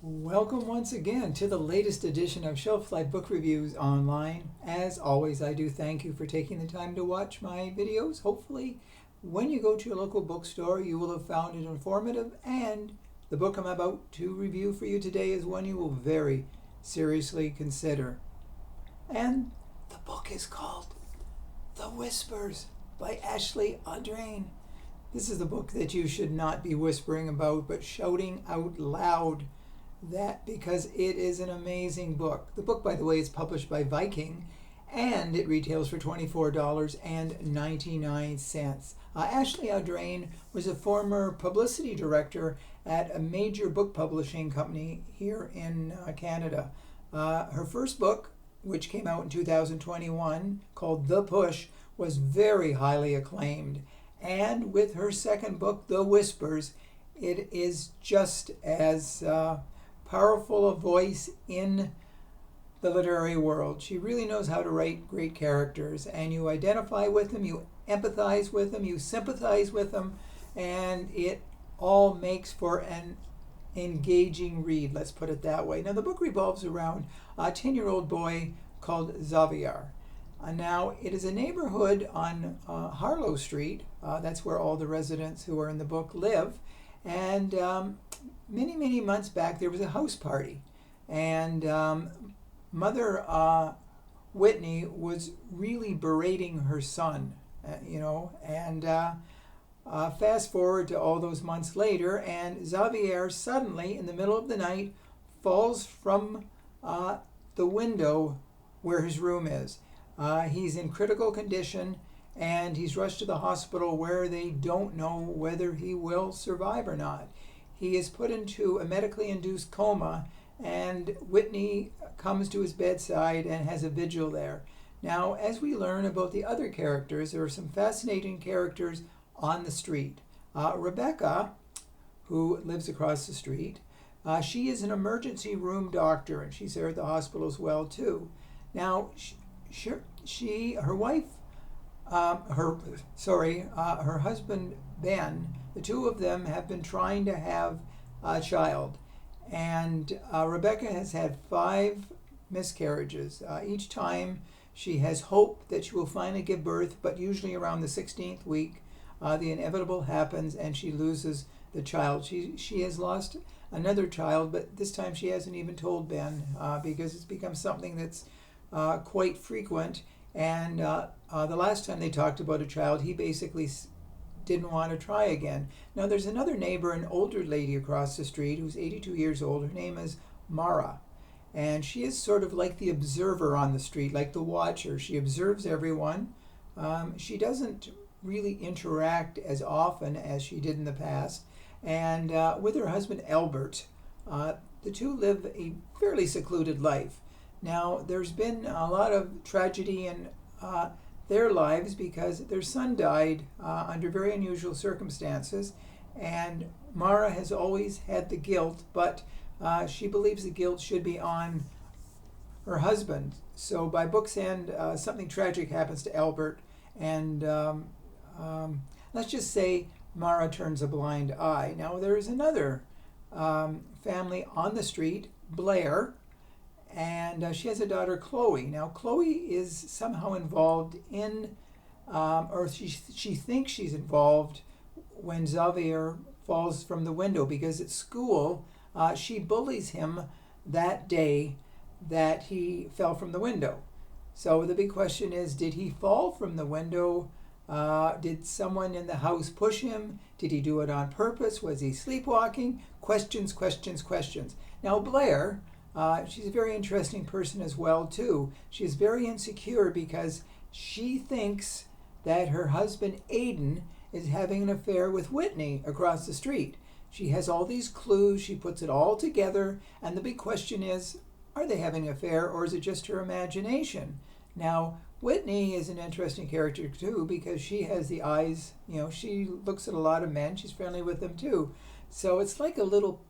Welcome once again to the latest edition of Shelf Life Book Reviews Online. As always, I do thank you for taking the time to watch my videos. Hopefully, when you go to your local bookstore, you will have found it informative, and the book I'm about to review for you today is one you will very seriously consider. And the book is called The Whispers by Ashley Audrain. This is the book that you should not be whispering about, but shouting out loud. That because it is an amazing book. The book, by the way, is published by Viking, and it retails for $24.99. Ashley Audrain was a former publicity director at a major book publishing company here in Canada. Her first book, which came out in 2021, called The Push, was very highly acclaimed. And with her second book, The Whispers, it is just as powerful a voice in the literary world. She really knows how to write great characters, and you identify with them, you empathize with them, you sympathize with them, and it all makes for an engaging read, let's put it that way. Now, the book revolves around a 10-year-old boy called Xavier. Now, it is a neighborhood on Harlow Street. That's where all the residents who are in the book live. And many months back, there was a house party. And Mother Whitney was really berating her son, and fast forward to all those months later, and Xavier suddenly, in the middle of the night, falls from the window where his room is. He's in critical condition, and he's rushed to the hospital where they don't know whether he will survive or not. He is put into a medically induced coma, and Whitney comes to his bedside and has a vigil there. Now, as we learn about the other characters, there are some fascinating characters on the street. Rebecca, who lives across the street, she is an emergency room doctor, and she's there at the hospital as well too. Now, her husband Ben, the two of them have been trying to have a child, and Rebecca has had 5 miscarriages. Each time she has hope that she will finally give birth, but usually around the 16th week, the inevitable happens and she loses the child. She has lost another child, but this time she hasn't even told Ben because it's become something that's quite frequent. And the last time they talked about a child, he basically didn't want to try again. Now, there's another neighbor, an older lady across the street who's 82 years old. Her name is Mara. And she is sort of like the observer on the street, like the watcher. She observes everyone. She doesn't really interact as often as she did in the past. And with her husband, Albert, the two live a fairly secluded life. Now, there's been a lot of tragedy in their lives because their son died under very unusual circumstances, and Mara has always had the guilt, but she believes the guilt should be on her husband. So by book's end, something tragic happens to Albert, and let's just say Mara turns a blind eye. Now, there is another family on the street, Blair, and she has a daughter, Chloe. Now, Chloe is somehow involved in, or she thinks she's involved when Xavier falls from the window, because at school she bullies him that day that he fell from the window. So the big question is, did he fall from the window? Did someone in the house push him? Did he do it on purpose? Was he sleepwalking? Questions. Now, Blair, she's a very interesting person as well, too. She's very insecure because she thinks that her husband, Aiden, is having an affair with Whitney across the street. She has all these clues. She puts it all together. And the big question is, are they having an affair, or is it just her imagination? Now, Whitney is an interesting character, too, because she has the eyes, she looks at a lot of men. She's friendly with them, too. So it's like a little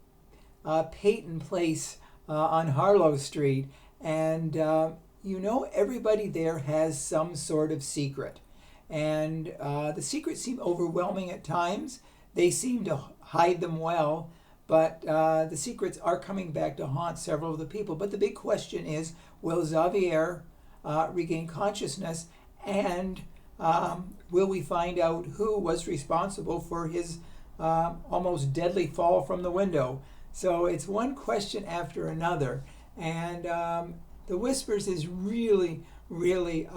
Peyton Place on Harlow Street, and everybody there has some sort of secret, and the secrets seem overwhelming at times. They seem to hide them well, but the secrets are coming back to haunt several of the people. But the big question is, will Xavier regain consciousness, and will we find out who was responsible for his almost deadly fall from the window? So it's one question after another, and The Whispers is really, really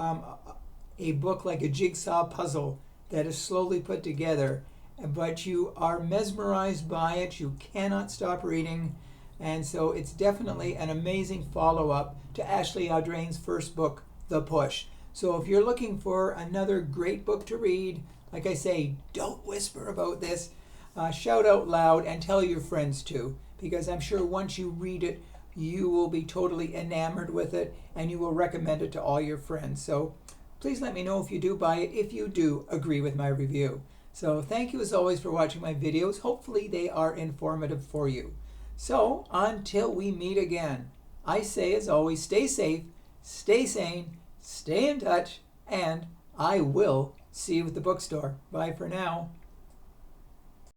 a book like a jigsaw puzzle that is slowly put together, but you are mesmerized by it. You cannot stop reading, and so it's definitely an amazing follow-up to Ashley Audrain's first book, The Push. So if you're looking for another great book to read, like I say, don't whisper about this. Shout out loud and tell your friends too, because I'm sure once you read it, you will be totally enamored with it, and you will recommend it to all your friends. So please let me know if you do buy it, if you do agree with my review. So thank you as always for watching my videos. Hopefully they are informative for you. So until we meet again, I say as always, stay safe, stay sane, stay in touch, and I will see you at the bookstore. Bye for now.